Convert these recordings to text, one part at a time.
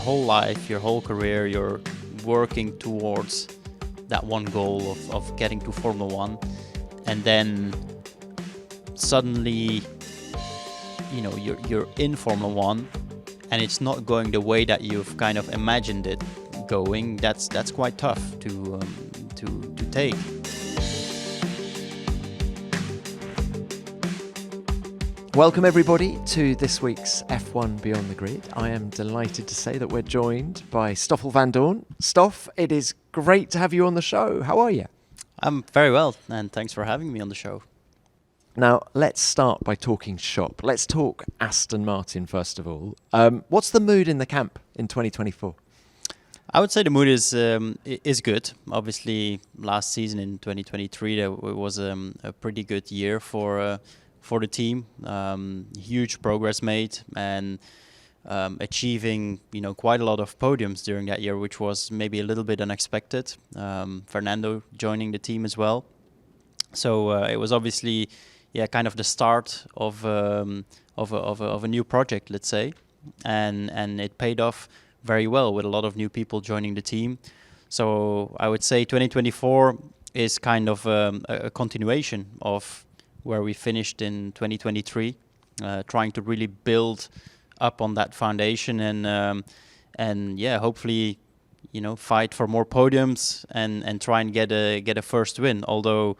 whole life, your whole career, you're working towards that one goal of getting to Formula One, and then suddenly, you're in Formula One, and it's not going the way that you've kind of imagined it going. That's quite tough to take. Welcome everybody to this week's F1 Beyond the Grid. I am delighted to say that we're joined by Stoffel Vandoorne. Stoff, it is great to have you on the show. How are you? I'm very well, and thanks for having me on the show. Now, let's start by talking shop. Let's talk Aston Martin first of all. What's the mood in the camp in 2024? I would say the mood is good. Obviously, last season in 2023, there was a pretty good year for the team. Huge progress made, and achieving quite a lot of podiums during that year, which was maybe a little bit unexpected. Fernando joining the team as well, so it was obviously kind of the start of a new project, let's say, and it paid off very well with a lot of new people joining the team. So I would say 2024 is kind of a continuation of where we finished in 2023, trying to really build up on that foundation and hopefully fight for more podiums and try and get a first win. Although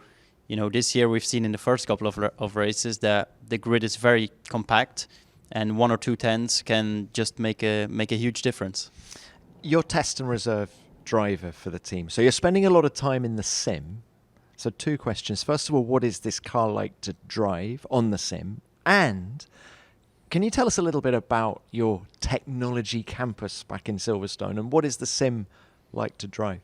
this year we've seen in the first couple of races that the grid is very compact, and 1 or 2 tenths can just make a huge difference. You're test and reserve driver for the team, so you're spending a lot of time in the sim. So 2 questions. First of all, what is this car like to drive on the sim? And can you tell us a little bit about your technology campus back in Silverstone, and what is the sim like to drive?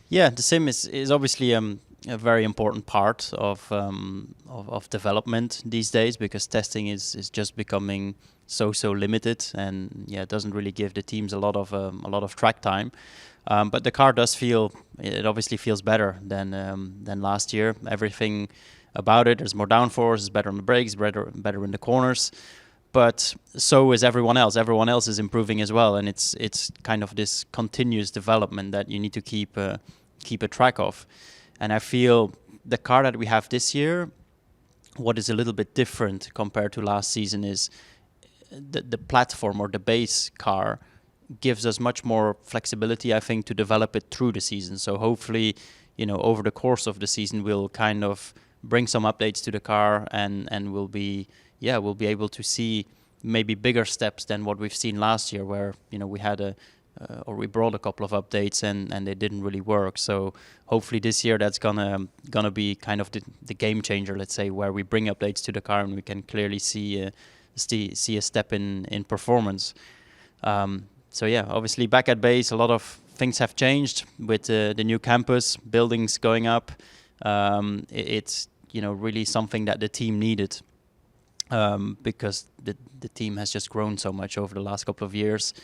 Yeah, the sim is obviously a very important part of development these days, because testing is just becoming so limited, and it doesn't really give the teams a lot of track time. But the car obviously feels better than last year. Everything about it, there's more downforce, it's better on the brakes, better in the corners. But so is everyone else. Everyone else is improving as well, and it's kind of this continuous development that you need to keep a track of. And I feel the car that we have this year, what is a little bit different compared to last season is the platform, or the base car, gives us much more flexibility, I think, to develop it through the season. So hopefully, over the course of the season, we'll kind of bring some updates to the car, and we'll be able to see maybe bigger steps than what we've seen last year, where we had we brought a couple of updates and they didn't really work. So hopefully this year that's gonna be kind of the game changer, let's say, where we bring updates to the car and we can clearly see a step in performance. So obviously back at base, a lot of things have changed with the new campus, buildings going up. It's really something that the team needed, because the team has just grown so much over the last couple of years.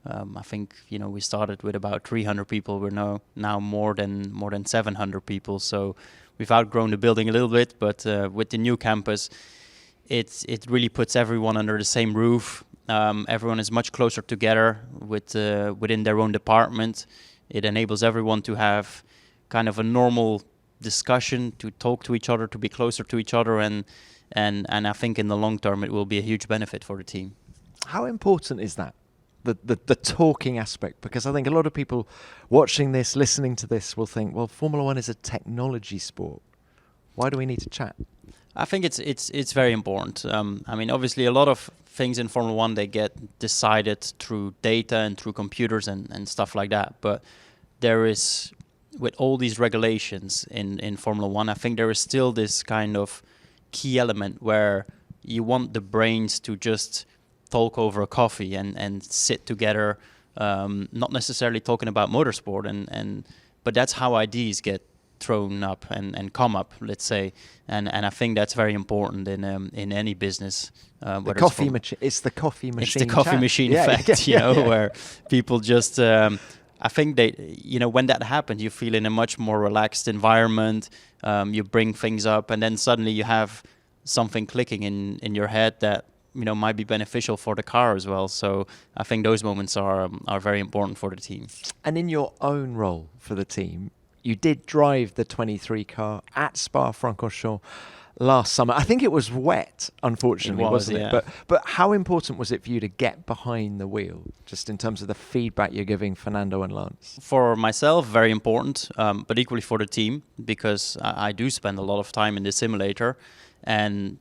I think we started with about 300 people. We're now more than 700 people. So we've outgrown the building a little bit, but with the new campus, it really puts everyone under the same roof. Everyone is much closer together within their own department. It enables everyone to have kind of a normal discussion, to talk to each other, to be closer to each other, and I think in the long term it will be a huge benefit for the team. How important is that? The talking aspect, because I think a lot of people watching this, listening to this, will think, well, Formula One is a technology sport. Why do we need to chat? I think it's very important. I mean, obviously, a lot of things in Formula One, they get decided through data and through computers and stuff like that. But there is, with all these regulations in Formula One, I think there is still this kind of key element where you want the brains to just talk over a coffee and sit together, not necessarily talking about motorsport, but that's how ideas get thrown up and come up, let's say, and I think that's very important in any business. The coffee machine. It's the coffee machine. It's the coffee machine effect, where people just. I think they, when that happens, you feel in a much more relaxed environment. You bring things up, and then suddenly you have something clicking in your head that might be beneficial for the car as well. So I think those moments are very important for the team. And in your own role for the team, you did drive the 23 car at Spa-Francorchamps last summer. I think it was wet, unfortunately, wasn't it? Yeah. But how important was it for you to get behind the wheel, just in terms of the feedback you're giving Fernando and Lance? For myself, very important, but equally for the team, because I do spend a lot of time in the simulator. And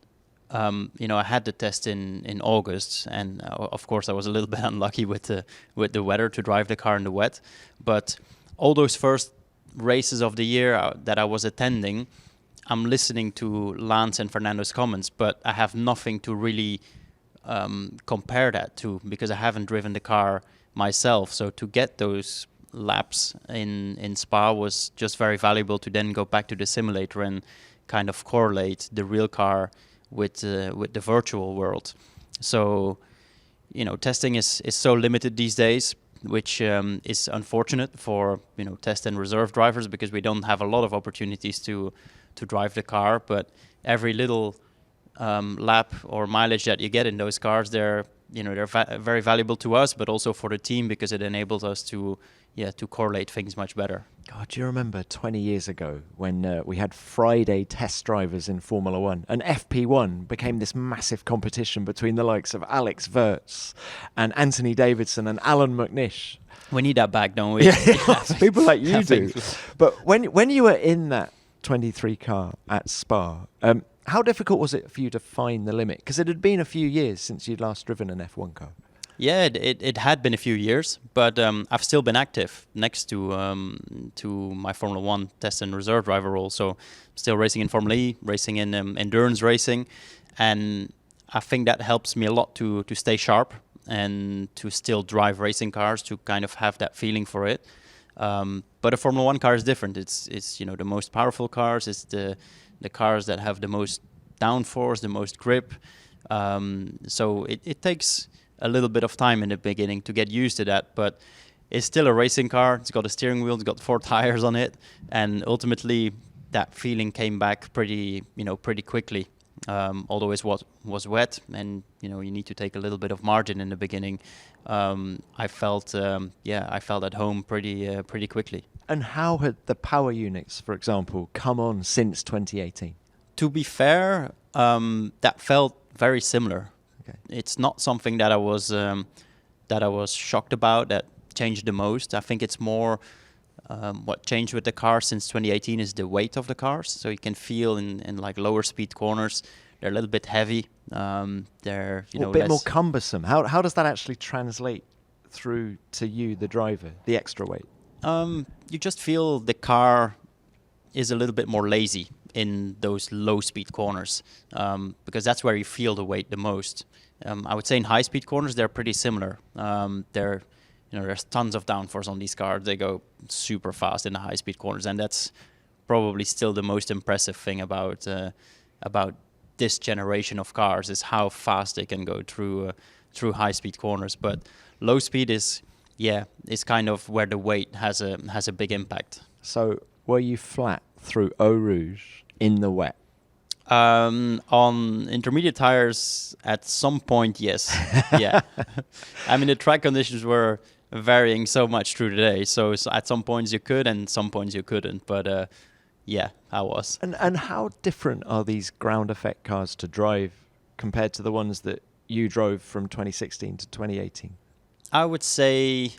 I had the test in August, and of course I was a little bit unlucky with the weather to drive the car in the wet. But all those first races of the year that I was attending, I'm listening to Lance and Fernando's comments, but I have nothing to really compare that to, because I haven't driven the car myself. So to get those laps in Spa was just very valuable, to then go back to the simulator and kind of correlate the real car with the virtual world. So, testing is so limited these days, which is unfortunate for test and reserve drivers, because we don't have a lot of opportunities to drive the car. But every little lap or mileage that you get in those cars, they're very valuable to us, but also for the team, because it enables us to correlate things much better. God, do you remember 20 years ago when we had Friday test drivers in Formula One, and FP1 became this massive competition between the likes of Alex Wurz and Anthony Davidson and Alan McNish? We need that back, don't we? Yeah, people like you do. But when you were in that 23 car at Spa, how difficult was it for you to find the limit? Because it had been a few years since you'd last driven an F1 car. Yeah, it had been a few years, but I've still been active next to my Formula One test and reserve driver role. So still racing in Formula E, racing in endurance racing, and I think that helps me a lot to stay sharp and to still drive racing cars, to kind of have that feeling for it. But a Formula One car is different. It's the most powerful cars. It's the cars that have the most downforce, the most grip. So it takes a little bit of time in the beginning to get used to that, but it's still a racing car. It's got a steering wheel, it's got 4 tires on it, and ultimately that feeling came back pretty quickly. Although it was wet, and you need to take a little bit of margin in the beginning. I felt at home pretty quickly. And how had the power units, for example, come on since 2018? To be fair, that felt very similar. It's not something that I was shocked about, that changed the most. I think it's more what changed with the car since 2018 is the weight of the cars. So you can feel in like lower speed corners, they're a little bit heavy. They're a bit more cumbersome. How does that actually translate through to you, the driver, the extra weight? You just feel the car is a little bit more lazy in those low speed corners, because that's where you feel the weight the most. I would say in high speed corners they're pretty similar. There's tons of downforce on these cars. They go super fast in the high speed corners, and that's probably still the most impressive thing about this generation of cars, is how fast they can go through high speed corners. But low speed is kind of where the weight has a big impact. So were you flat through Eau Rouge in the wet? On intermediate tires, at some point, yes. Yeah. I mean, the track conditions were varying so much through the day. So at some points you could, and some points you couldn't. But I was. And how different are these ground effect cars to drive compared to the ones that you drove from 2016 to 2018? I would say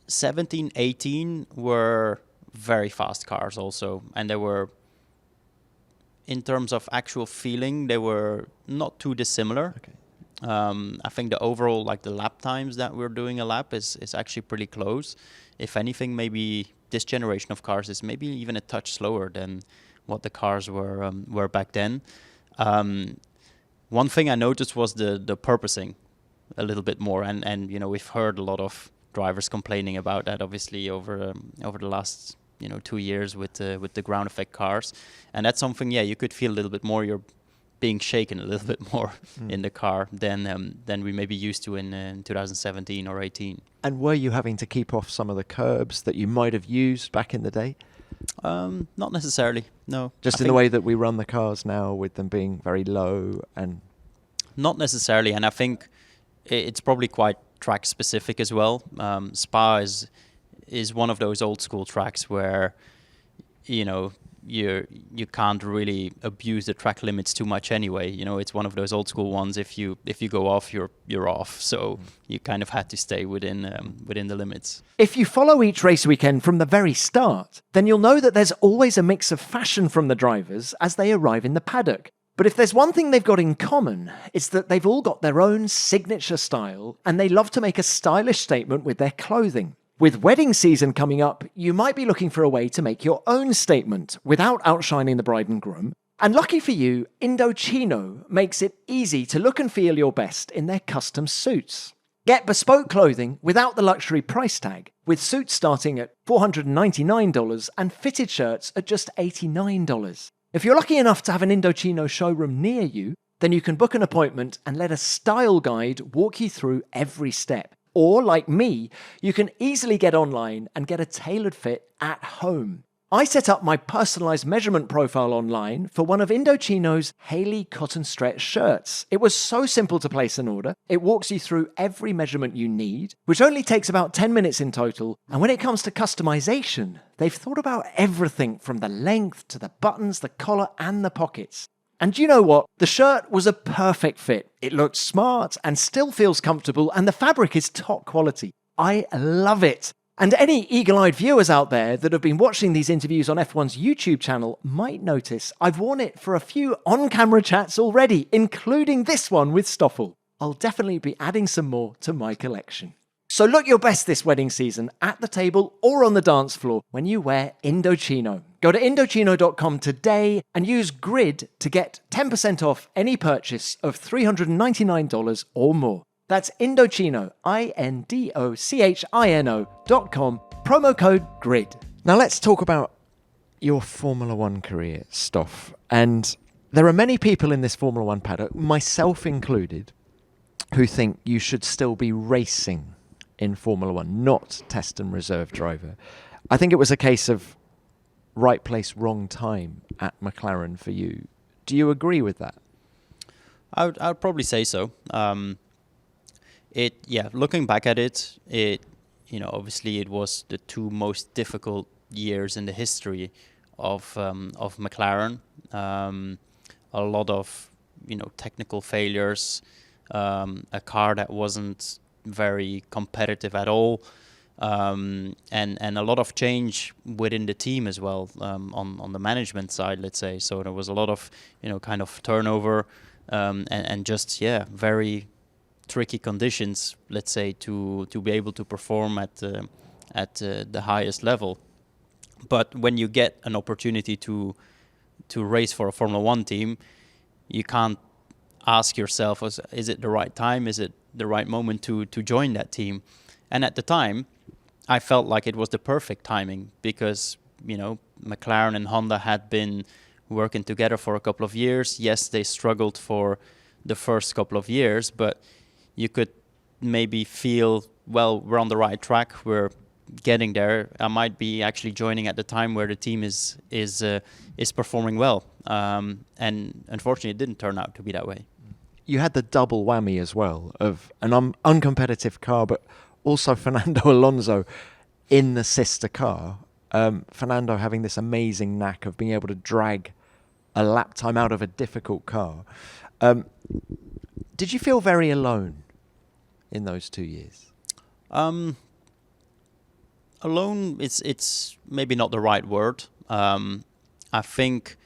17, 18 were very fast cars also, and they were, in terms of actual feeling, they were not too dissimilar. Okay. I think the overall, like the lap times that we're doing a lap is actually pretty close. If anything, maybe this generation of cars is maybe even a touch slower than what the cars were back then. One thing I noticed was the purposing a little bit more, and we've heard a lot of drivers complaining about that, obviously over the last 2 years with the ground effect cars, and that's something you could feel a little bit more. You're being shaken a little bit more in the car than we may be used to in 2017 or 18. And were you having to keep off some of the curbs that you might have used back in the day? Not necessarily, no. Just in the way that we run the cars now, with them being very low and... Not necessarily, and I think it's probably quite track specific as well. Spa is one of those old school tracks where you can't really abuse the track limits too much anyway. It's one of those old school ones. If you go off, you're off. So you kind of had to stay within the limits. If you follow each race weekend from the very start, then you'll know that there's always a mix of fashion from the drivers as they arrive in the paddock. But if there's one thing they've got in common, it's that they've all got their own signature style, and they love to make a stylish statement with their clothing. With wedding season coming up, you might be looking for a way to make your own statement without outshining the bride and groom. And lucky for you, Indochino makes it easy to look and feel your best in their custom suits. Get bespoke clothing without the luxury price tag, with suits starting at $499 and fitted shirts at just $89. If you're lucky enough to have an Indochino showroom near you, then you can book an appointment and let a style guide walk you through every step. Or, like me, you can easily get online and get a tailored fit at home. I set up my personalized measurement profile online for one of Indochino's Haley cotton stretch shirts. It was so simple to place an order. It walks you through every measurement you need, which only takes about 10 minutes in total. And when it comes to customization, they've thought about everything from the length to the buttons, the collar, and the pockets. And you know what? The shirt was a perfect fit. It looked smart and still feels comfortable, and the fabric is top quality. I love it. And any eagle-eyed viewers out there that have been watching these interviews on F1's YouTube channel might notice I've worn it for a few on-camera chats already, including this one with Stoffel. I'll definitely be adding some more to my collection. So look your best this wedding season at the table or on the dance floor when you wear Indochino. Go to Indochino.com today and use GRID to get 10% off any purchase of $399 or more. That's Indochino, INDOCHINO.com, promo code GRID. Now let's talk about your Formula One career, Stoff. And there are many people in this Formula One paddock, myself included, who think you should still be racing in Formula One, not test and reserve driver. I think it was a case of right place, wrong time at McLaren for you. Do you agree with that? I would probably say so. Looking back at it, obviously it was the two most difficult years in the history of McLaren. A lot of technical failures, a car that wasn't very competitive at all, and a lot of change within the team as well, on the management side, let's say. So there was a lot of kind of turnover, and just very tricky conditions, let's say, to be able to perform at the highest level. But when you get an opportunity to race for a Formula One team, you can't ask yourself, is it the right time? Is it the right moment to join that team? And at the time, I felt like it was the perfect timing because, McLaren and Honda had been working together for a couple of years. Yes, they struggled for the first couple of years, but you could maybe feel, well, we're on the right track. We're getting there. I might be actually joining at the time where the team is performing well. And unfortunately, it didn't turn out to be that way. You had the double whammy as well of an uncompetitive car, but also Fernando Alonso in the sister car. Fernando having this amazing knack of being able to drag a lap time out of a difficult car. Did you feel very alone in those 2 years? Alone, it's maybe not the right word. I think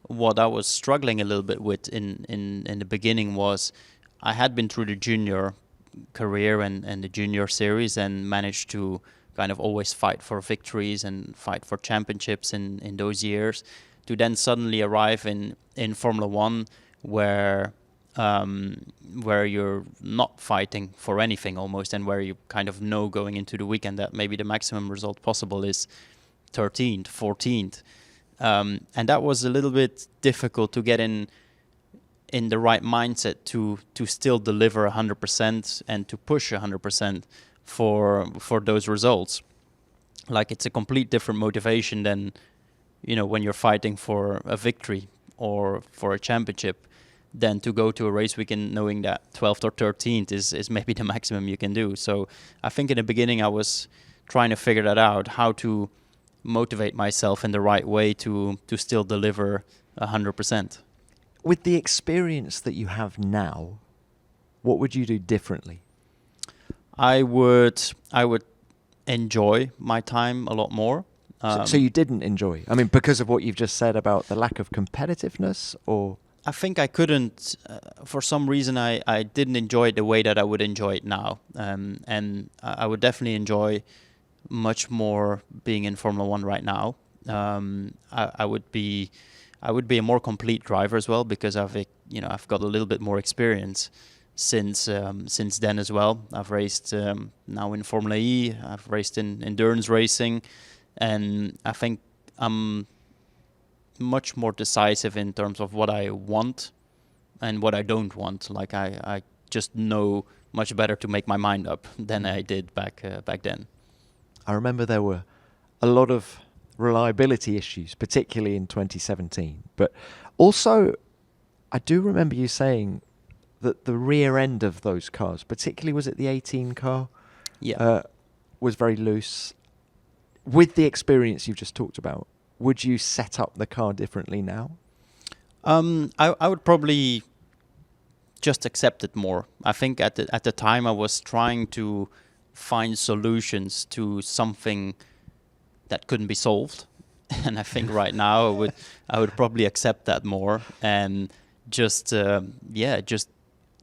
what I was struggling a little bit with in the beginning was I had been through the junior career and the junior series and managed to kind of always fight for victories and fight for championships in those years, to then suddenly arrive in Formula One where you're not fighting for anything almost, and where you kind of know going into the weekend that maybe the maximum result possible is 13th, 14th. And that was a little bit difficult to get in the right mindset to still deliver 100% and to push 100% for those results. Like, it's a complete different motivation than, when you're fighting for a victory or for a championship, than to go to a race weekend knowing that 12th or 13th is maybe the maximum you can do. So I think in the beginning I was trying to figure that out, how to motivate myself in the right way to still deliver 100%. With the experience that you have now, what would you do differently? I would enjoy my time a lot more. So you didn't enjoy? I mean, because of what you've just said about the lack of competitiveness, or? I think I couldn't, for some reason, I didn't enjoy it the way that I would enjoy it now. And I would definitely enjoy much more being in Formula One right now. I would be a more complete driver as well, because I've got a little bit more experience since then as well. I've raced now in Formula E. I've raced in endurance racing, and I think I'm much more decisive in terms of what I want and what I don't want. Like I just know much better to make my mind up than I did back then. I remember there were a lot of reliability issues, particularly in 2017. But also, I do remember you saying that the rear end of those cars, particularly was it the 18 car, was very loose. With the experience you've just talked about, would you set up the car differently now? I would probably just accept it more. I think at the time I was trying to find solutions to something that couldn't be solved, and I think right now I would probably accept that more and just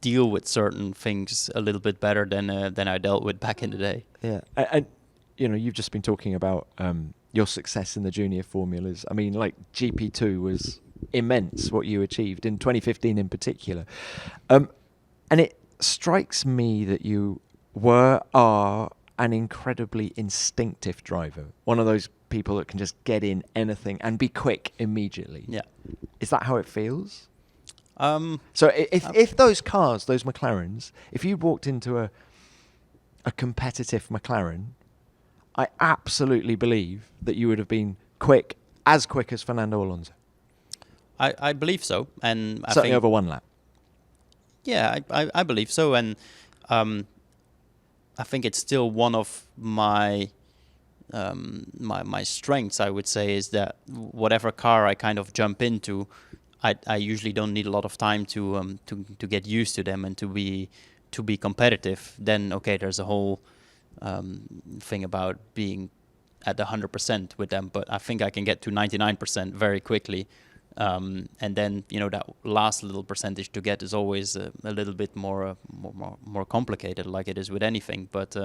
deal with certain things a little bit better than I dealt with back in the day. Yeah, and you've just been talking about your success in the junior formulas. I mean, like GP2 was immense what you achieved in 2015 in particular, and it strikes me that you are an incredibly instinctive driver, one of those people that can just get in anything and be quick immediately. Yeah. Is that how it feels? So if those cars, those McLarens, if you walked into a competitive McLaren, I absolutely believe that you would have been as quick as Fernando Alonso. I believe so, and I certainly think over one lap. Yeah, I believe so, and I think it's still one of my my strengths. I would say is that whatever car I kind of jump into, I usually don't need a lot of time to get used to them and to be competitive. Then there's a whole thing about being at 100% with them, but I think I can get to 99% very quickly. And then that last little percentage to get is always a little bit more complicated, like it is with anything. But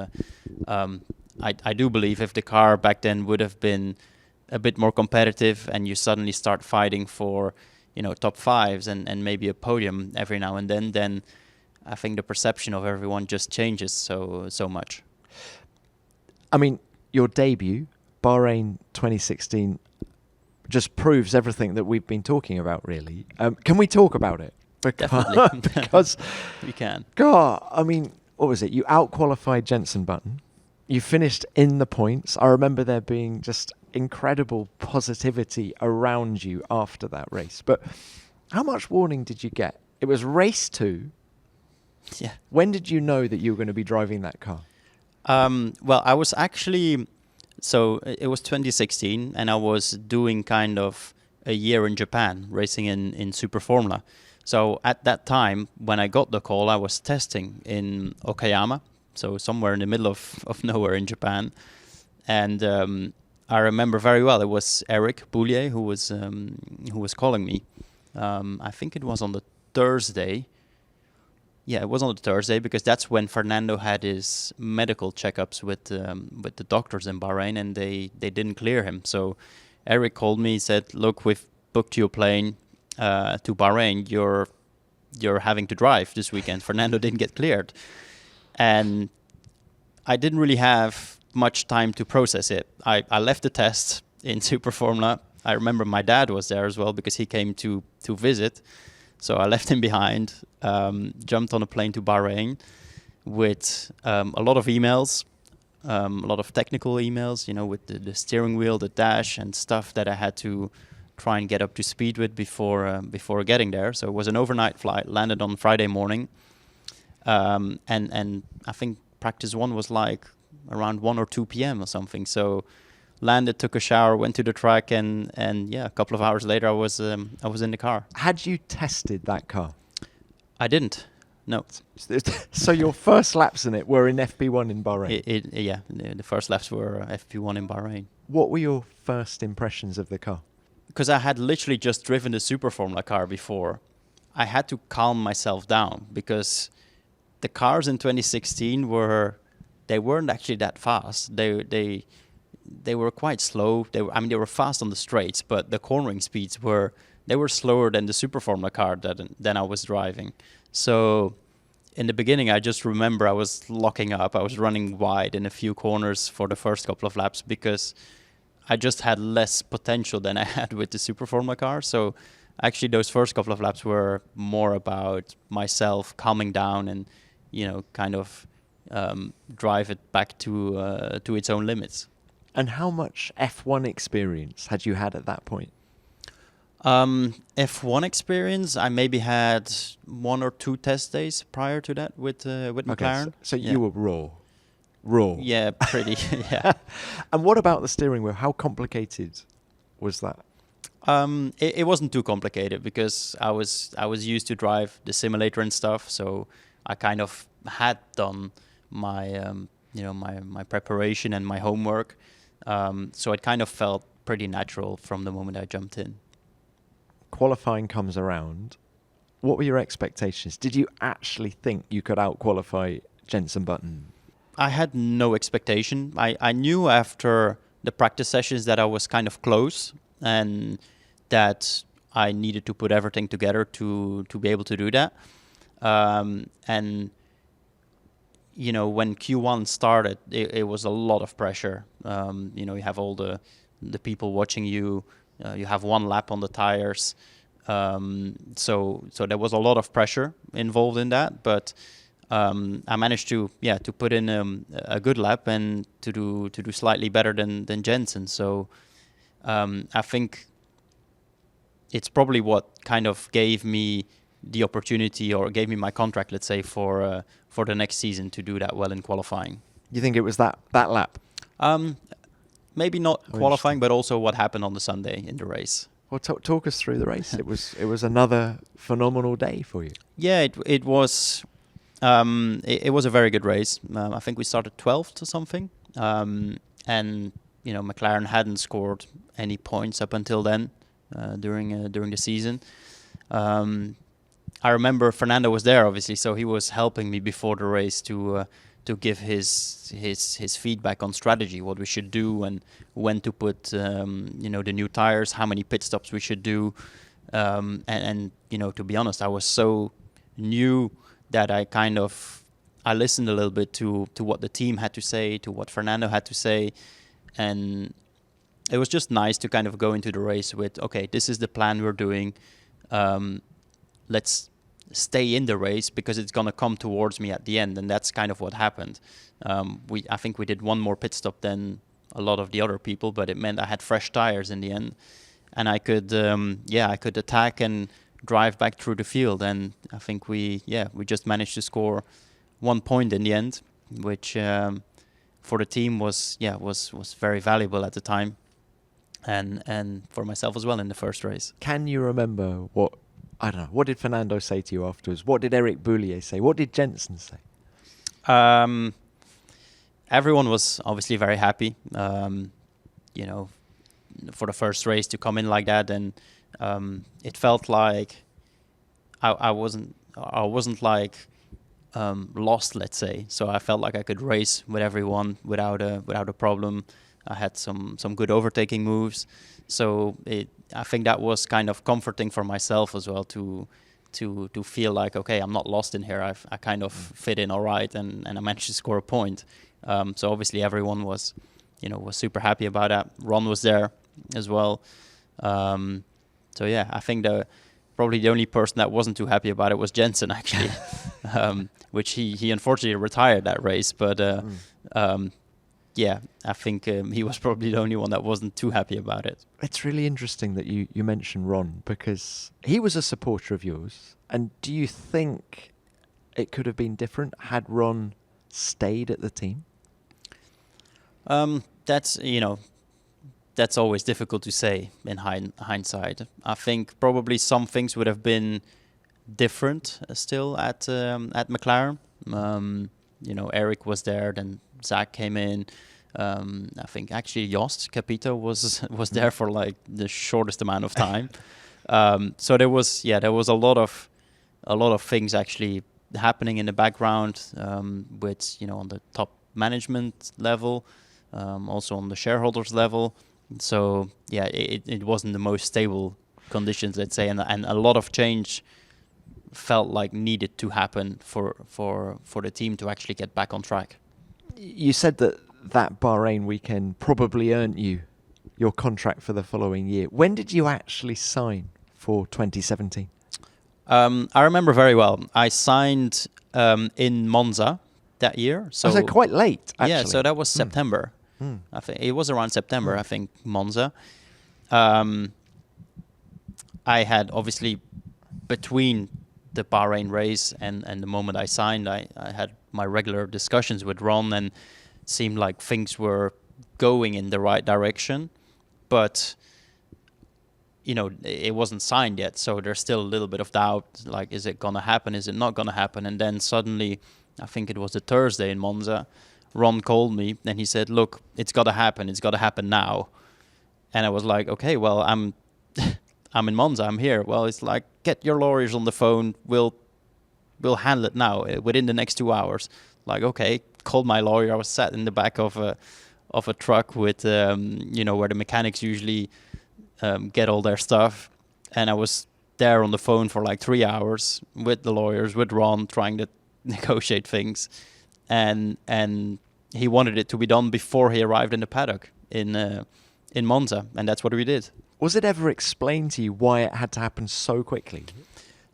I do believe if the car back then would have been a bit more competitive, and you suddenly start fighting for top fives and maybe a podium every now and then I think the perception of everyone just changes so much. I mean, your debut, Bahrain 2016. Just proves everything that we've been talking about, really. Can we talk about it? Definitely. Because we can. God, I mean, what was it? You out-qualified Jenson Button. You finished in the points. I remember there being just incredible positivity around you after that race. But how much warning did you get? It was race 2. Yeah. When did you know that you were going to be driving that car? Well, I was actually... So it was 2016, and I was doing kind of a year in Japan, racing in Super Formula. So at that time, when I got the call, I was testing in Okayama, so somewhere in the middle of nowhere in Japan. And I remember very well, it was Eric Boulier who was calling me. I think it was on the Thursday. Yeah, it was on the Thursday, because that's when Fernando had his medical checkups with the doctors in Bahrain, and they didn't clear him. So Eric called me, said, "Look, we've booked you a plane to Bahrain. You're having to drive this weekend. Fernando didn't get cleared." And I didn't really have much time to process it. I left the test in Super Formula. I remember my dad was there as well, because he came to visit. So I left him behind, jumped on a plane to Bahrain with a lot of emails, a lot of technical emails, with the steering wheel, the dash, and stuff that I had to try and get up to speed with before getting there. So it was an overnight flight. Landed on Friday morning, and I think practice 1 was like around 1 or 2 p.m. or something. So landed, took a shower, went to the track, and yeah, a couple of hours later I was in the car. Had you tested that car? I didn't. No. So your first laps in it were in FP1 in Bahrain? Yeah, the first laps were FP1 in Bahrain. What were your first impressions of the car? Because I had literally just driven the Super Formula car before, I had to calm myself down because the cars in 2016 weren't actually that fast. They were quite slow. They were fast on the straights, but the cornering speeds were slower than the Super Formula car than I was driving. So in the beginning, I just remember I was locking up. I was running wide in a few corners for the first couple of laps because I just had less potential than I had with the Super Formula car. So actually those first couple of laps were more about myself calming down and, kind of drive it back to its own limits. And how much F1 experience had you had at that point? F1 experience, I maybe had 1 or 2 test days prior to that with McLaren. Okay, so you were raw. Yeah, pretty. Yeah. And what about the steering wheel? How complicated was that? It wasn't too complicated because I was used to drive the simulator and stuff, so I kind of had done my my preparation and my homework. So it kind of felt pretty natural from the moment I jumped in. Qualifying comes around. What were your expectations? Did you actually think you could out-qualify Jenson Button? I had no expectation. I knew after the practice sessions that I was kind of close and that I needed to put everything together to be able to do that. And when Q1 started, it was a lot of pressure. You have all the people watching you. You have 1 lap on the tires. So there was a lot of pressure involved in that. But I managed to put in a good lap and to do slightly better than Jenson. So I think it's probably what kind of gave me the opportunity or gave me my contract, let's say, for the next season to do that well in qualifying. You think it was that lap? Maybe not qualifying, but also what happened on the Sunday in the race. Well, talk us through the race. It was another phenomenal day for you. Yeah, it was. It was a very good race. I think we started 12th or something, and McLaren hadn't scored any points up until then during the season. I remember Fernando was there, obviously, so he was helping me before the race to give his feedback on strategy, what we should do, and when to put the new tires, how many pit stops we should do, and to be honest, I was so new that I listened a little bit to what the team had to say, to what Fernando had to say, and it was just nice to kind of go into the race with, okay, this is the plan we're doing. Let's stay in the race because it's going to come towards me at the end, and that's kind of what happened. I think we did 1 more pit stop than a lot of the other people, but it meant I had fresh tires in the end, and I could attack and drive back through the field. And I think we just managed to score 1 point in the end, which for the team was very valuable at the time, and for myself as well in the first race. Can you remember what did Fernando say to you afterwards? What did Eric Boulier say? What did Jenson say? Everyone was obviously very happy, for the first race to come in like that, and it felt like I wasn't like lost, let's say. So I felt like I could race with everyone without a problem. I had some good overtaking moves, so I think that was kind of comforting for myself as well to feel like, okay, I'm not lost in here. I kind of fit in all right, and I managed to score a point. So obviously everyone was super happy about that. Ron was there as well. So yeah, I think probably the only person that wasn't too happy about it was Jenson, actually, which he unfortunately retired that race. But yeah, I think he was probably the only one that wasn't too happy about it. It's really interesting that you mentioned Ron, because he was a supporter of yours. And do you think it could have been different had Ron stayed at the team? That's always difficult to say in hindsight. I think probably some things would have been different still at McLaren. Eric was there, then Zak came in. I think actually Jost Capito was there for like the shortest amount of time. So there was a lot of things actually happening in the background, with on the top management level, also on the shareholders level. So yeah, it wasn't the most stable conditions, let's say, and a lot of change felt like needed to happen for the team to actually get back on track. You said that Bahrain weekend probably earned you your contract for the following year. When did you actually sign for 2017? I remember very well. I signed in Monza that year. So quite late, actually. Yeah, so that was September. I think it was around September, I think, Monza. I had obviously, between the Bahrain race and the moment I signed, I had my regular discussions with Ron, and it seemed like things were going in the right direction. But, it wasn't signed yet, so there's still a little bit of doubt, like, is it going to happen, is it not going to happen? And then suddenly, I think it was the Thursday in Monza, Ron called me and he said, look, it's got to happen now. And I was like, okay, well, I'm in Monza, I'm here. Well, it's like, get your lawyers on the phone, we'll handle it now, within the next 2 hours. Like, okay, called my lawyer. I was sat in the back of a truck with, where the mechanics usually get all their stuff. And I was there on the phone for like 3 hours with the lawyers, with Ron, trying to negotiate things. And he wanted it to be done before he arrived in the paddock in Monza, and that's what we did. Was it ever explained to you why it had to happen so quickly?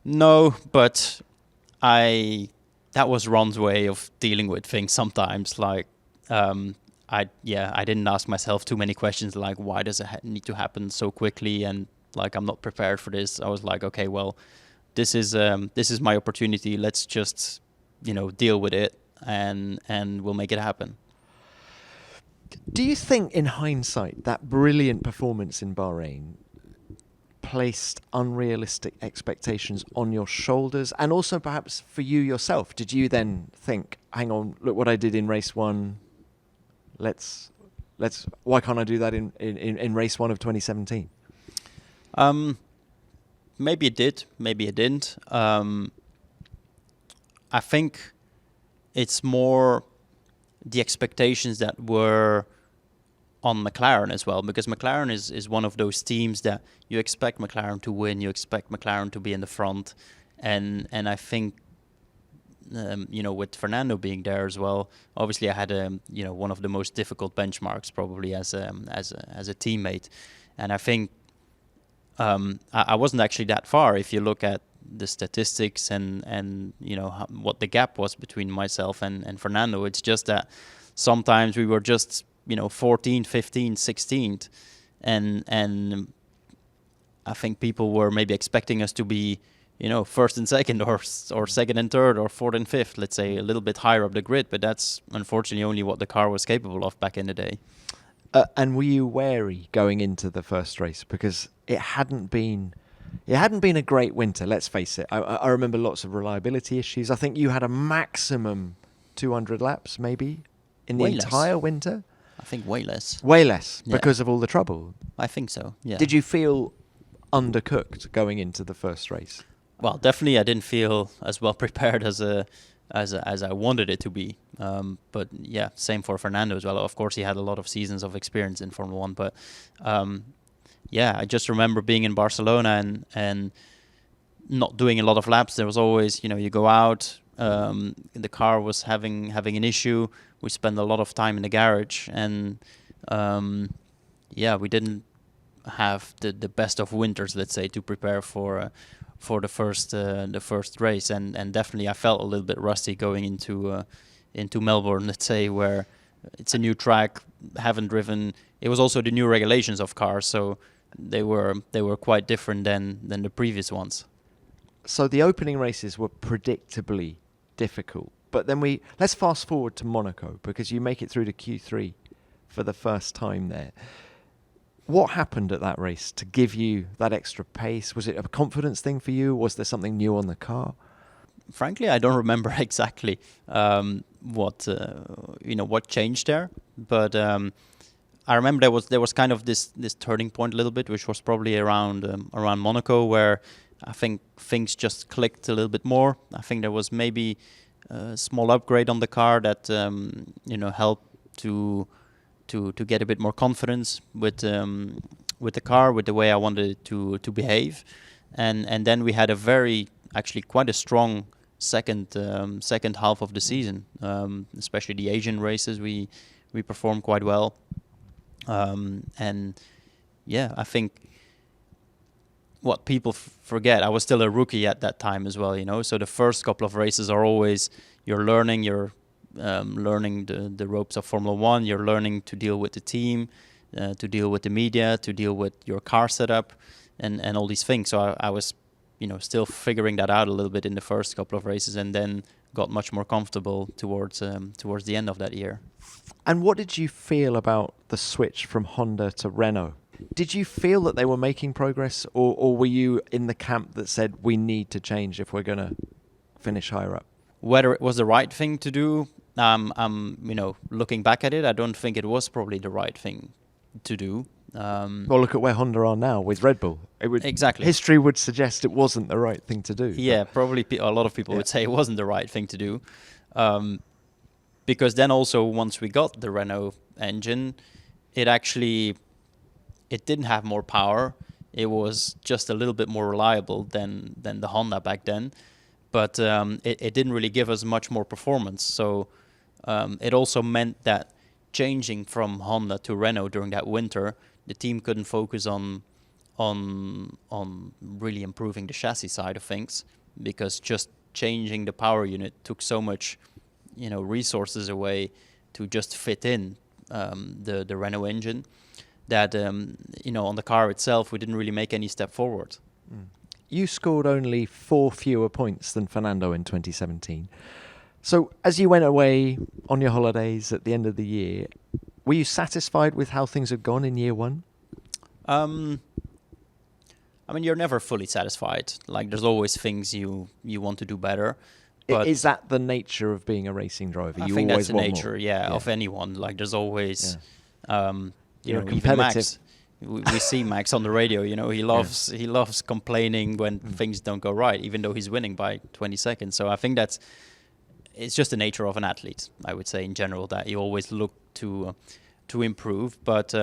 No, but that was Ron's way of dealing with things sometimes. Like, I didn't ask myself too many questions like, why does it need to happen so quickly? And like, I'm not prepared for this. I was like, okay, well, this is my opportunity. Let's just, deal with it. And we'll make it happen. Do you think, in hindsight, that brilliant performance in Bahrain placed unrealistic expectations on your shoulders, and also perhaps for you yourself? Did you then think, hang on, look what I did in race one, why can't I do that in race one of 2017? Maybe it did, maybe it didn't. I think it's more the expectations that were on McLaren as well, because McLaren is one of those teams that you expect McLaren to win, you expect McLaren to be in the front, and I think with Fernando being there as well, obviously I had one of the most difficult benchmarks probably as a teammate, and I think I wasn't actually that far if you look at the statistics and what the gap was between myself and Fernando. It's just that sometimes we were just 14th, 15th, 16th, and I think people were maybe expecting us to be first and second, or second and third, or fourth and fifth, let's say, a little bit higher up the grid, but that's unfortunately only what the car was capable of back in the day. And were you wary going into the first race, because it hadn't been a great winter, let's face it. I remember lots of reliability issues. I think you had a maximum 200 laps, maybe, in the entire winter. I think way less. Way less, because of all the trouble. I think so, yeah. Did you feel undercooked going into the first race? Well, definitely I didn't feel as well prepared as I wanted it to be. But yeah, same for Fernando as well. Of course, he had a lot of seasons of experience in Formula 1, but I just remember being in Barcelona and not doing a lot of laps. There was always, you go out, the car was having an issue. We spent a lot of time in the garage, and we didn't have the best of winters, let's say, to prepare for the first race, and definitely I felt a little bit rusty going into Melbourne, let's say, where it's a new track, haven't driven. It was also the new regulations of cars, so they were quite different than the previous ones. So the opening races were predictably difficult. But then let's fast forward to Monaco, because you make it through to Q3 for the first time there. What happened at that race to give you that extra pace? Was it a confidence thing for you? Was there something new on the car? Frankly, I don't remember exactly what changed there, but I remember there was kind of this turning point a little bit, which was probably around Monaco, where I think things just clicked a little bit more. I think there was maybe a small upgrade on the car that helped to get a bit more confidence with the car, with the way I wanted it to behave, and then we had actually quite a strong second half of the season, especially the Asian races. We performed quite well, and yeah, I think what people forget, I was still a rookie at that time as well, so the first couple of races are always you're learning the ropes of Formula One. You're learning to deal with the team, to deal with the media, to deal with your car setup, and all these things. So I was, still figuring that out a little bit in the first couple of races, and then got much more comfortable towards the end of that year. And what did you feel about the switch from Honda to Renault? Did you feel that they were making progress, or were you in the camp that said we need to change if we're going to finish higher up? Whether it was the right thing to do, looking back at it, I don't think it was probably the right thing to do. Well, look at where Honda are now with Red Bull. Exactly. History would suggest it wasn't the right thing to do. Yeah, probably a lot of people would say it wasn't the right thing to do. Because then also once we got the Renault engine, it didn't have more power. It was just a little bit more reliable than the Honda back then. But it didn't really give us much more performance. So it also meant that changing from Honda to Renault during that winter, the team couldn't focus on really improving the chassis side of things, because just changing the power unit took so much, resources away to just fit in the Renault engine, that on the car itself we didn't really make any step forward. You scored only 4 fewer points than Fernando in 2017. So as you went away on your holidays at the end of the year, were you satisfied with how things had gone in year one? You're never fully satisfied. Like, there's always things you want to do better. But is that the nature of being a racing driver? I think that's the nature, of anyone. Like, there's always, even Max. We see Max on the radio. He loves complaining when things don't go right, even though he's winning by 20 seconds. So I think it's just the nature of an athlete, I would say, in general, that you always look to improve. But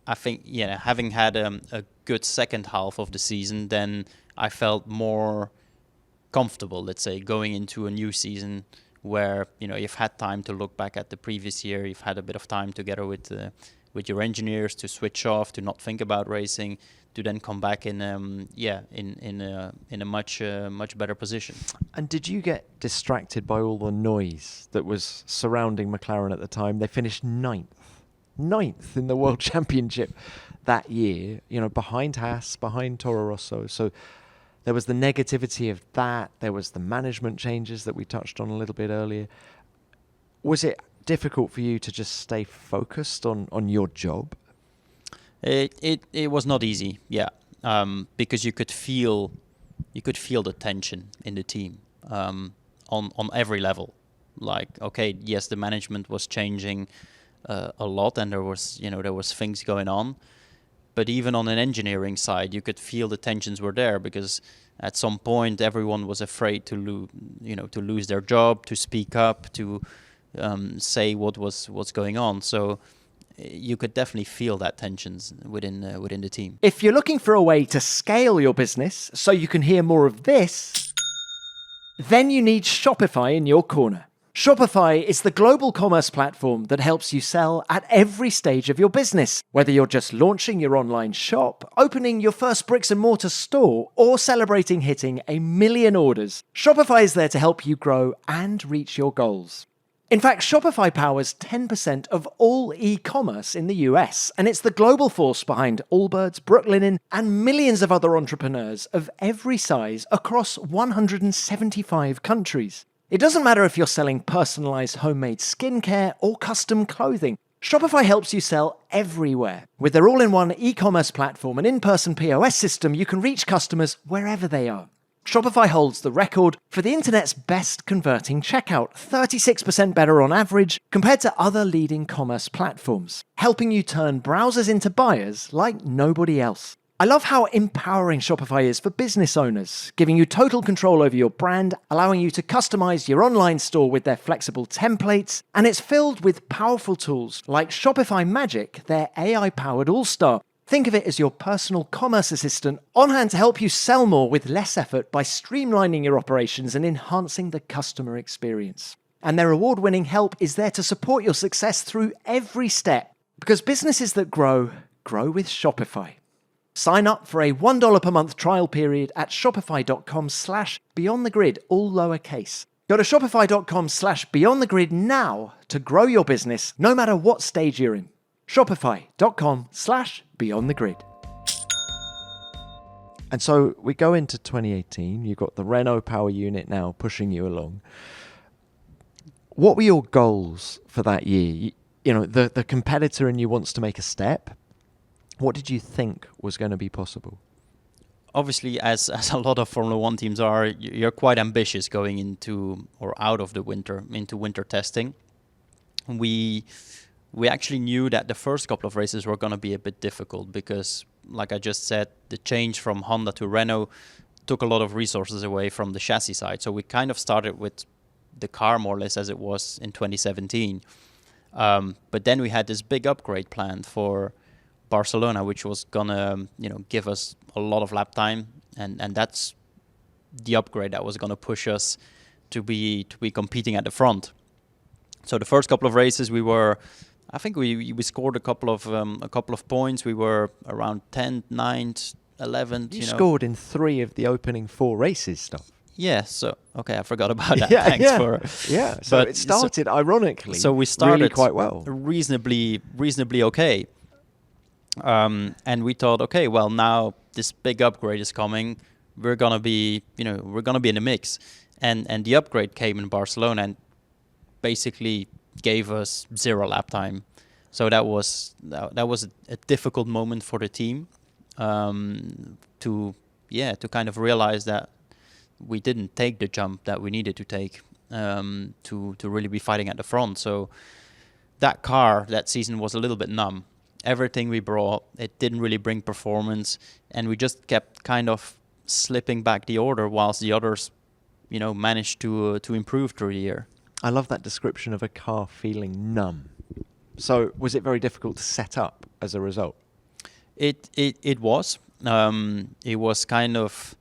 I think, having had a good second half of the season, then I felt more comfortable, let's say, going into a new season where, you've had time to look back at the previous year. You've had a bit of time together with your engineers to switch off, to not think about racing, to then come back in a much better position. And did you get distracted by all the noise that was surrounding McLaren at the time? They finished ninth in the World Championship that year, behind Haas, behind Toro Rosso. So there was the negativity of that. There was the management changes that we touched on a little bit earlier. Was it difficult for you to just stay focused on your job? It was not easy, because you could feel the tension in the team on every level. Like, okay, yes, the management was changing a lot, and there was things going on, but even on an engineering side, you could feel the tensions were there, because at some point everyone was afraid to lose their job, to speak up, to say what's going on. So you could definitely feel that tensions within the team. If you're looking for a way to scale your business so you can hear more of this, then you need Shopify in your corner. Shopify is the global commerce platform that helps you sell at every stage of your business. Whether you're just launching your online shop, opening your first bricks and mortar store, or celebrating hitting 1 million orders, Shopify is there to help you grow and reach your goals. In fact, Shopify powers 10% of all e-commerce in the US, and it's the global force behind Allbirds, Brooklinen, and millions of other entrepreneurs of every size across 175 countries. It doesn't matter if you're selling personalized homemade skincare or custom clothing. Shopify helps you sell everywhere. With their all-in-one e-commerce platform and in-person POS system, you can reach customers wherever they are. Shopify holds the record for the internet's best converting checkout, 36% better on average compared to other leading commerce platforms, helping you turn browsers into buyers like nobody else. I love how empowering Shopify is for business owners, giving you total control over your brand, allowing you to customize your online store with their flexible templates, and it's filled with powerful tools like Shopify Magic, their AI-powered all-star. Think of it as your personal commerce assistant on hand to help you sell more with less effort by streamlining your operations and enhancing the customer experience. And their award-winning help is there to support your success through every step, because businesses that grow with Shopify. Sign up for a $1 per month trial period at shopify.com/beyondthegrid, all lowercase. Go to shopify.com/beyondthegrid now to grow your business no matter what stage you're in. Shopify.com/beyondthegrid. And so we go into 2018. You've got the Renault power unit now pushing you along. What were your goals for that year? You know, the competitor in you wants to make a step. What did you think was going to be possible? Obviously, as a lot of Formula One teams are, you're quite ambitious going into or out of the winter, into winter testing. We actually knew that the first couple of races were going to be a bit difficult because, like I just said, the change from Honda to Renault took a lot of resources away from the chassis side. So we kind of started with the car more or less as it was in 2017. But then we had this big upgrade planned for Barcelona, which was going to give us a lot of lap time. And that's the upgrade that was going to push us to be competing at the front. So the first couple of races I think we scored a couple of points. We were around 10th, 9th, 11th. You scored in 3 of the opening 4 races, stuff. Yeah. So okay, I forgot about that. So it started ironically. So we started really quite well, reasonably okay. And we thought, okay, well now this big upgrade is coming. We're gonna be in the mix, and the upgrade came in Barcelona and basically gave us 0 lap time. So that was a difficult moment for the team to kind of realize that we didn't take the jump that we needed to take to really be fighting at the front. So that car that season was a little bit numb. Everything we brought, it didn't really bring performance, and we just kept kind of slipping back the order whilst the others managed to improve through the year. I love that description of a car feeling numb. So was it very difficult to set up as a result? It was. It was kind of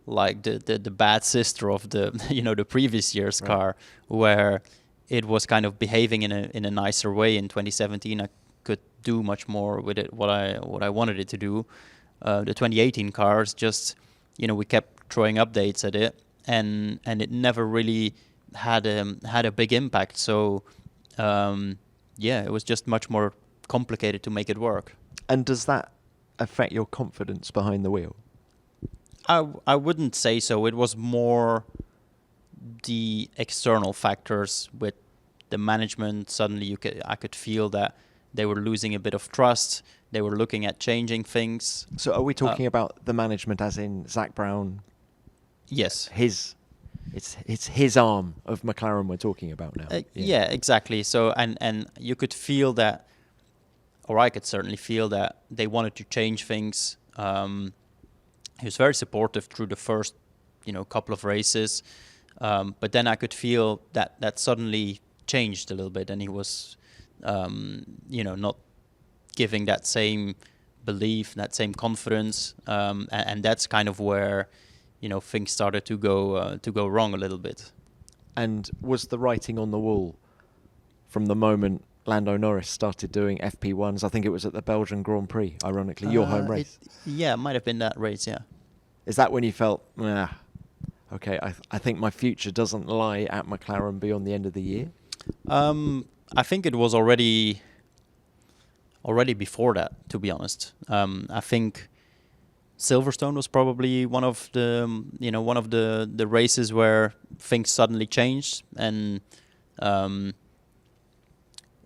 like the bad sister of the the previous year's car, where it was kind of behaving in a nicer way. In 2017, I could do much more with it what I wanted it to do. The 2018 cars just we kept throwing updates at it, and it never really had a big impact. So it was just much more complicated to make it work. And does that affect your confidence behind the wheel? I wouldn't say so. It was more the external factors with the management. Suddenly I could feel that they were losing a bit of trust. They were looking at changing things. So are we talking about the management as in Zak Brown? Yes. It's his arm of McLaren we're talking about now. Yeah, exactly. So and you could feel that, or I could certainly feel that they wanted to change things. He was very supportive through the first, couple of races, but then I could feel that suddenly changed a little bit, and he was, not giving that same belief, that same confidence, and that's kind of where, things started to go wrong a little bit. And was the writing on the wall from the moment Lando Norris started doing FP1s? I think it was at the Belgian Grand Prix, ironically, your home race. It might have been that race, yeah. Is that when you felt, okay, I think my future doesn't lie at McLaren beyond the end of the year? I think it was already before that, to be honest. I think Silverstone was probably one of the races where things suddenly changed, and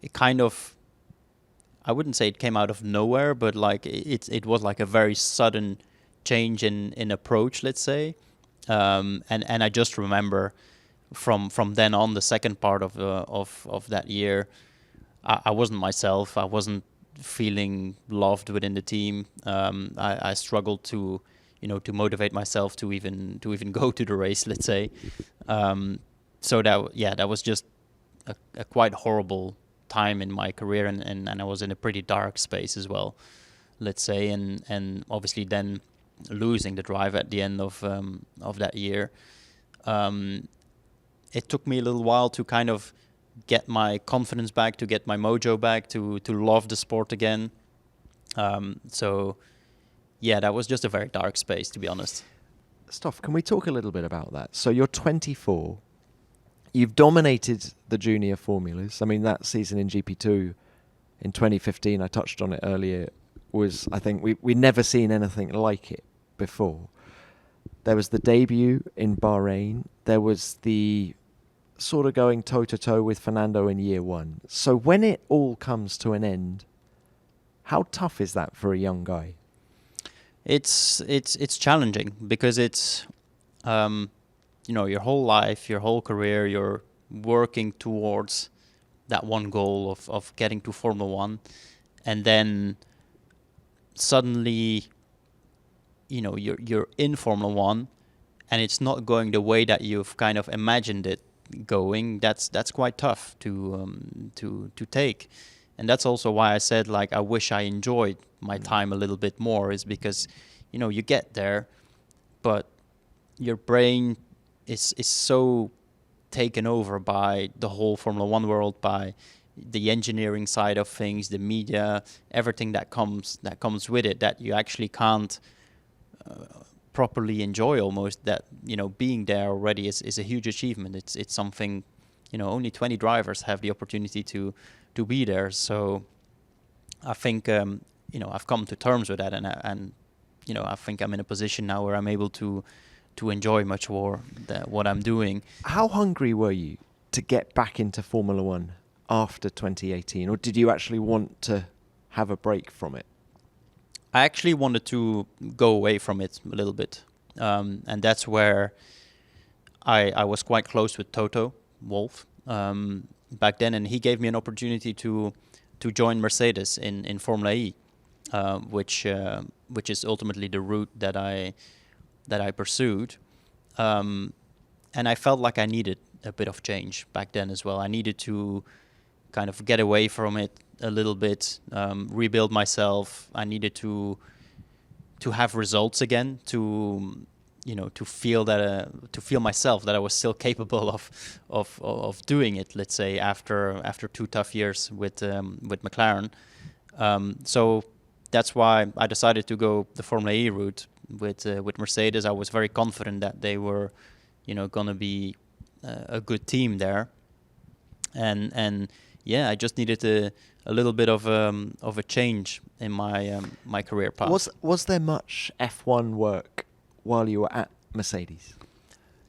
it kind of, I wouldn't say it came out of nowhere, but like it was like a very sudden change in approach, let's say. And I just remember from then on, the second part of that year, I wasn't myself. I wasn't feeling loved within the team. I struggled to motivate myself to even go to the race, let's say. So that was just a quite horrible time in my career, and I was in a pretty dark space as well, let's say, and obviously then losing the drive at the end of that year. It took me a little while to kind of get my confidence back, to get my mojo back, to love the sport again. So that was just a very dark space, to be honest. Stoff, can we talk a little bit about that? So you're 24. You've dominated the junior formulas. I mean, that season in GP2 in 2015, I touched on it earlier, was, I think, we'd never seen anything like it before. There was the debut in Bahrain. There was the sort of going toe-to-toe with Fernando in year one. So when it all comes to an end, how tough is that for a young guy? It's challenging, because it's your whole life, your whole career, you're working towards that one goal of getting to Formula One, and then suddenly you're in Formula One, and it's not going the way that you've kind of imagined it going. That's quite tough to take. And that's also why I said, like, I wish I enjoyed my time a little bit more, is because you get there, but your brain is so taken over by the whole Formula One world, by the engineering side of things, the media, everything that comes with it, that you actually can't properly enjoy almost. That being there already is a huge achievement. It's something only 20 drivers have the opportunity to be there. So I think I've come to terms with that, and I think I'm in a position now where I'm able to enjoy much more what I'm doing. How hungry were you to get back into Formula One after 2018, or did you actually want to have a break from it? I actually wanted to go away from it a little bit, and that's where I was quite close with Toto Wolff back then, and he gave me an opportunity to join Mercedes in Formula E, which is ultimately the route that I pursued, and I felt like I needed a bit of change back then as well. I needed to kind of get away from it a little bit, rebuild myself. I needed to have results again, to feel myself that I was still capable of doing it. Let's say after 2 tough years with McLaren. So that's why I decided to go the Formula E route with Mercedes. I was very confident that they were, gonna be a good team there, and I just needed a little bit of a change in my career path. Was there much F1 work while you were at Mercedes?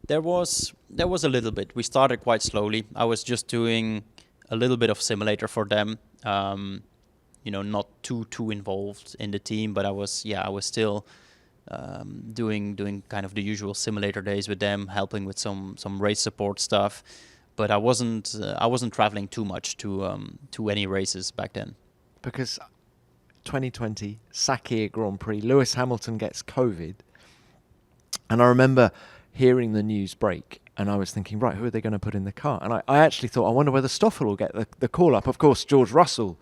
There was a little bit. We started quite slowly. I was just doing a little bit of simulator for them. Not too involved in the team, but I was still doing kind of the usual simulator days with them, helping with some race support stuff. But I wasn't traveling too much to any races back then. Because 2020 Sakhir Grand Prix, Lewis Hamilton gets COVID, and I remember hearing the news break, and I was thinking, right, who are they going to put in the car? And I actually thought, I wonder whether Stoffel will get the call up. Of course, George Russell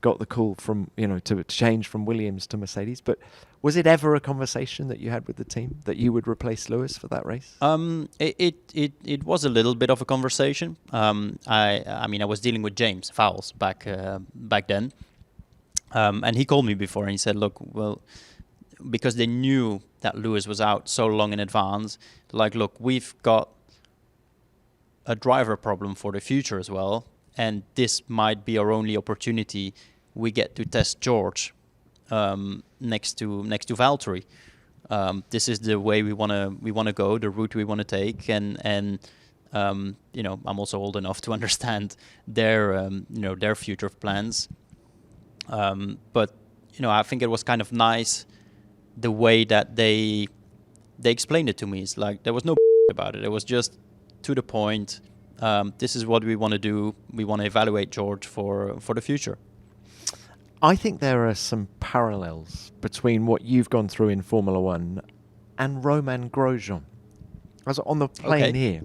got the call from to change from Williams to Mercedes. But was it ever a conversation that you had with the team that you would replace Lewis for that race? It was a little bit of a conversation. I was dealing with James Fowles back then, and he called me before and he said, look, well, because they knew that Lewis was out so long in advance, like, look, we've got a driver problem for the future as well, and this might be our only opportunity. We get to test George next to Valtteri. This is the way we want to go, the route we want to take, and you know, I'm also old enough to understand their their future plans. But you know, I think it was kind of nice the way that they explained it to me. It's like there was no about it. It was just to the point. This is what we want to do. We want to evaluate George for the future. I think there are some parallels between what you've gone through in Formula One and Romain Grosjean. I was on the plane here.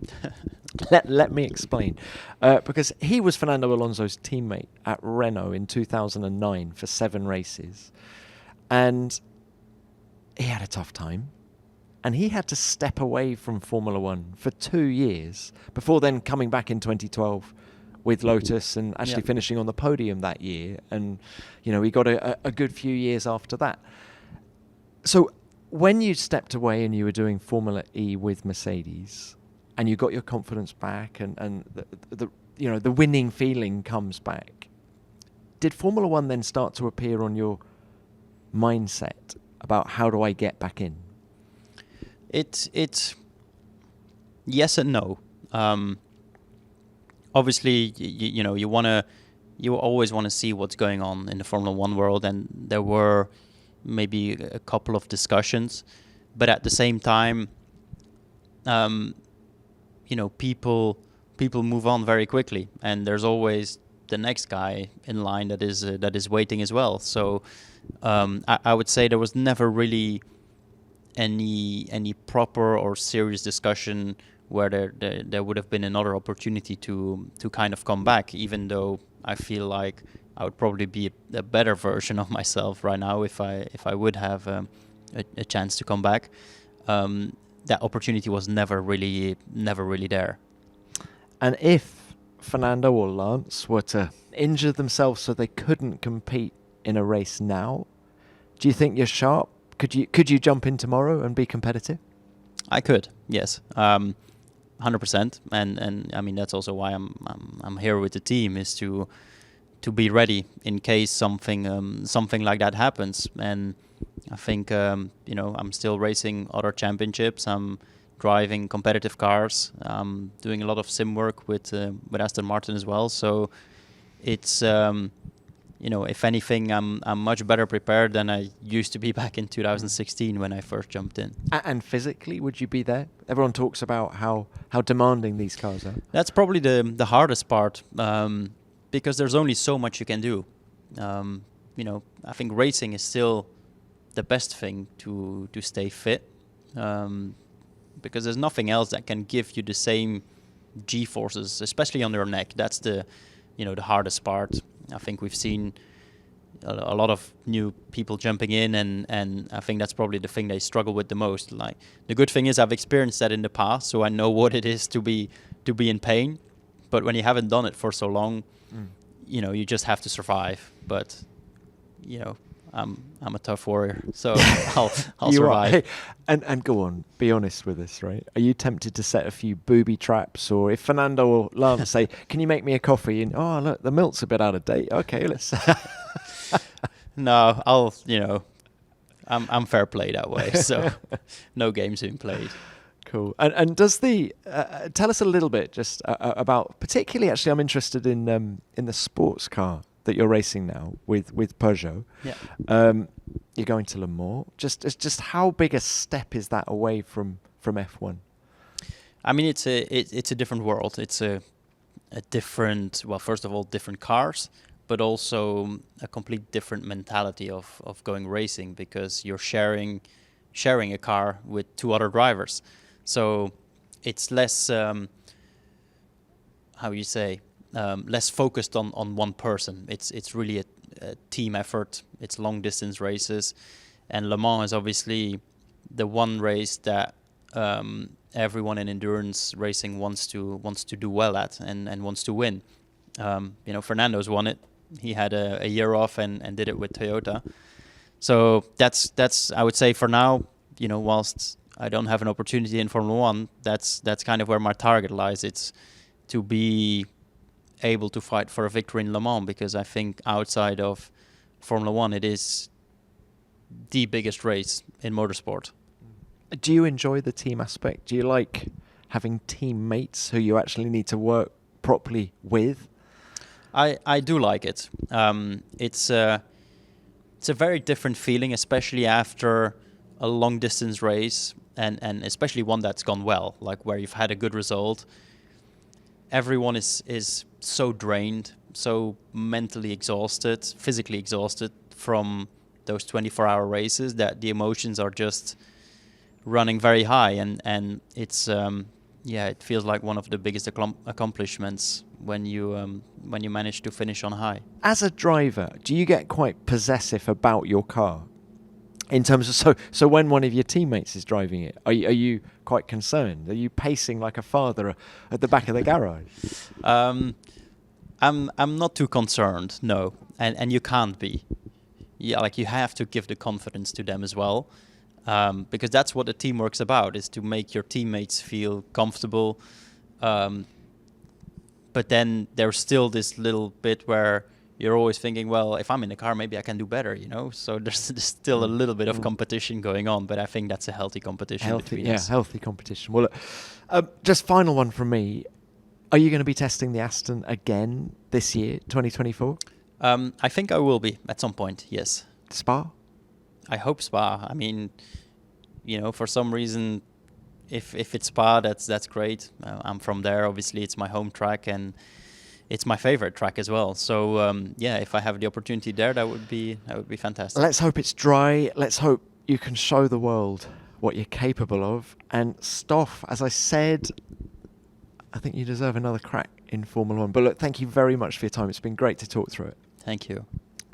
Let me explain. Because he was Fernando Alonso's teammate at Renault in 2009 for 7 races. And he had a tough time. And he had to step away from Formula One for 2 years before then coming back in 2012 with Lotus and actually finishing on the podium that year. And, you know, he got a good few years after that. So when you stepped away and you were doing Formula E with Mercedes and you got your confidence back and the you know, the winning feeling comes back, did Formula One then start to appear on your mindset about how do I get back in? It's yes and no. Obviously, you know, you always want to see what's going on in the Formula One world, and there were maybe a couple of discussions, but at the same time, you know, people move on very quickly, and there's always the next guy in line that is waiting as well. So I would say there was never really any proper or serious discussion where there would have been another opportunity to kind of come back, even though I feel like I would probably be a better version of myself right now if I would have a chance to come back. That opportunity was never really there. And if Fernando or Lance were to injure themselves so they couldn't compete in a race now, do you think you're sharp? Could you jump in tomorrow and be competitive? I could, yes, 100%. And I mean that's also why I'm here with the team, is to be ready in case something like that happens. And I think you know, I'm still racing other championships. I'm driving competitive cars. I'm doing a lot of sim work with Aston Martin as well. So it's you know, if anything, I'm much better prepared than I used to be back in 2016 when I first jumped in. And physically, would you be there? Everyone talks about how demanding these cars are. That's probably the hardest part, because there's only so much you can do. You know, I think racing is still the best thing to stay fit, because there's nothing else that can give you the same G-forces, especially on your neck. That's the hardest part. I think we've seen a lot of new people jumping in, and I think that's probably the thing they struggle with the most. Like, the good thing is I've experienced that in the past, so I know what it is to be in pain. But when you haven't done it for so long, you know, you just have to survive. But you know, I'm a tough warrior, so I'll survive. Hey, and go on, be honest with us, right? Are you tempted to set a few booby traps, or if Fernando or Lance say, "Can you make me a coffee?" and oh look, the milk's a bit out of date. Okay, let's. No, I'm fair play that way, so no games being played. Cool. And does the tell us a little bit just about, particularly actually I'm interested in the sports car that you're racing now with Peugeot. Yeah. You're going to Le Mans. Just how big a step is that away from F1? I mean, it's a different world. It's a different, well, first of all, different cars, but also a complete different mentality of going racing, because you're sharing a car with 2 other drivers. So it's less, less focused on one person. It's really a team effort. It's long distance races, and Le Mans is obviously the one race that everyone in endurance racing wants to do well at and wants to win. You know, Fernando's won it. He had a year off and did it with Toyota. So that's I would say for now, you know, whilst I don't have an opportunity in Formula One, that's kind of where my target lies. It's to be able to fight for a victory in Le Mans, because I think outside of Formula One, it is the biggest race in motorsport. Do you enjoy the team aspect? Do you like having teammates who you actually need to work properly with? I do like it. It's a very different feeling, especially after a long distance race, and especially one that's gone well, like where you've had a good result. Everyone is so drained, so mentally exhausted, physically exhausted from those 24-hour races, that the emotions are just running very high, and it's it feels like one of the biggest accomplishments when you manage to finish on high. As a driver, do you get quite possessive about your car? In terms of so when one of your teammates is driving it, are you quite concerned? Are you pacing like a father at the back of the garage? I'm not too concerned, no, and you can't be. Yeah, like you have to give the confidence to them as well, because that's what the teamwork's about, is to make your teammates feel comfortable. But then there's still this little bit where you're always thinking, well, if I'm in the car, maybe I can do better, you know? So there's still a little bit of competition going on, but I think that's a healthy competition between us. Healthy competition. Well, look, just final one from me. Are you going to be testing the Aston again this year, 2024? I think I will be at some point, yes. Spa? I hope Spa. I mean, you know, for some reason, if it's Spa, that's great. I'm from there. Obviously, it's my home track, and it's my favorite track as well. So if I have the opportunity there, that would be fantastic. Let's hope it's dry. Let's hope you can show the world what you're capable of. And Stoff, as I said, I think you deserve another crack in Formula One. But look, thank you very much for your time. It's been great to talk through it. Thank you.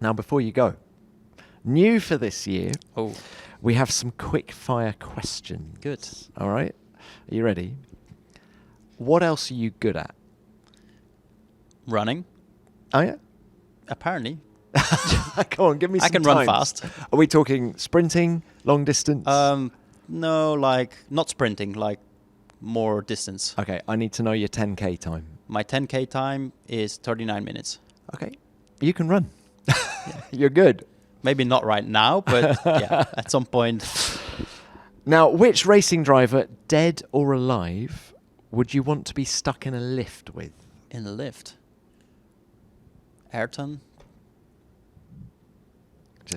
Now, before you go, new for this year, we have some quick fire questions. Good. All right. Are you ready? What else are you good at? Running. Oh, yeah? Apparently. Come on, give me some I can run times. fast. Are we talking sprinting, long distance? No, like not sprinting, like more distance. Okay, I need to know your 10K time. My 10K time is 39 minutes. Okay, you can run. You're good. Maybe not right now, but yeah, at some point. Now, which racing driver, dead or alive, would you want to be stuck in a lift with? In a lift? Ayrton.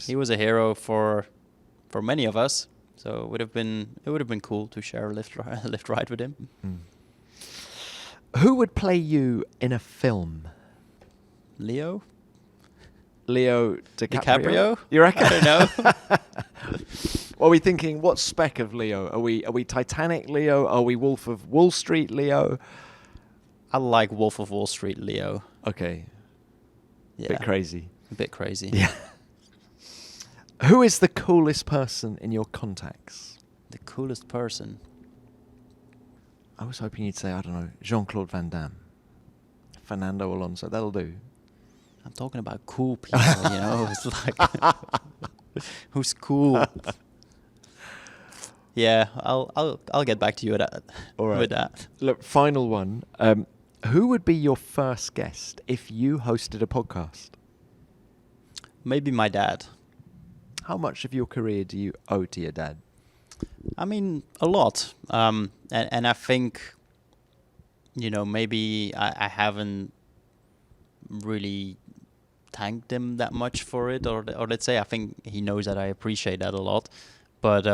He was a hero for many of us, so it would have been cool to share a lift ride with him. Mm. Who would play you in a film? Leo DiCaprio? You reckon? I don't know. Are we thinking, what spec of Leo? Are we Titanic Leo? Are we Wolf of Wall Street Leo? I like Wolf of Wall Street Leo. Okay. Yeah. Bit crazy. A bit crazy. Yeah. Who is the coolest person in your contacts? The coolest person? I was hoping you'd say, I don't know, Jean-Claude Van Damme, Fernando Alonso. That'll do. I'm talking about cool people, you know. It's like, who's cool? Yeah, I'll get back to you with that. All right. With that. Look, final one. Who would be your first guest if you hosted a podcast? Maybe my dad. How much of your career do you owe to your dad? I mean, a lot. And I think, you know, maybe I haven't really thanked him that much for it, or let's say I think he knows that I appreciate that a lot. But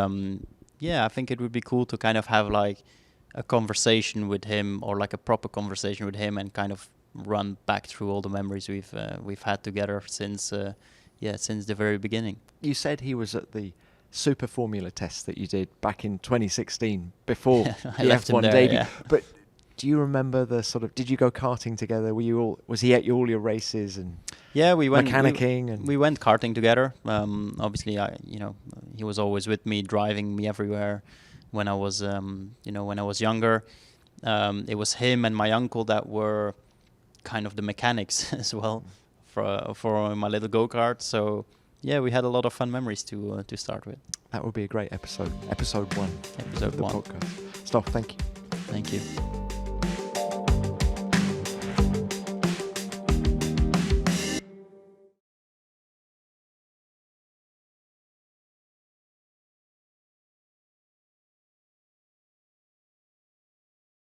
yeah, I think it would be cool to kind of have like a conversation with him, or like a proper conversation with him, and kind of run back through all the memories we've had together since the very beginning. You said he was at the Super Formula test that you did back in 2016 before you left one debut. Yeah. But do you remember the sort of? Did you go karting together? Was he at all your races and? Yeah, we went mechanicking we went karting together. Obviously, he was always with me, driving me everywhere. When I was younger, it was him and my uncle that were kind of the mechanics as well for my little go-kart. So yeah, we had a lot of fun memories to start with. That would be a great episode. Episode 1. Episode 1. Podcast. Stoff, thank you. Thank you.